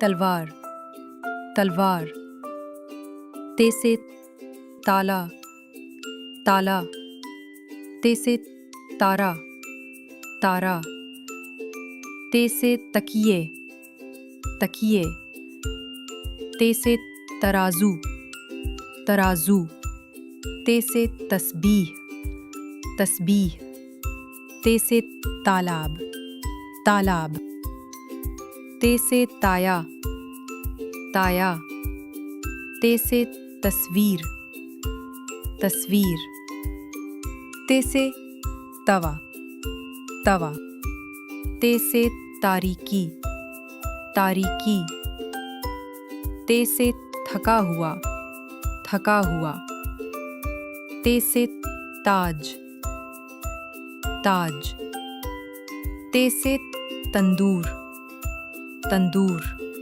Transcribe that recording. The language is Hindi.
तलवार, तलवार। ते से ताला, ताला। ते से तारा, तारा। ते से तकिए, तकिए। ते से तराजू, तराजू। ते से तस्बीह, तस्बीह। ते से तालाब, तालाब। ते से ताया, ताया। ते से तस्वीर, तस्वीर। ते से तवा, तवा। ते से तारीकी, तारीकी। ते से थका हुआ, थका हुआ। ते से ताज, ताज। ते से तंदूर, तंदूर।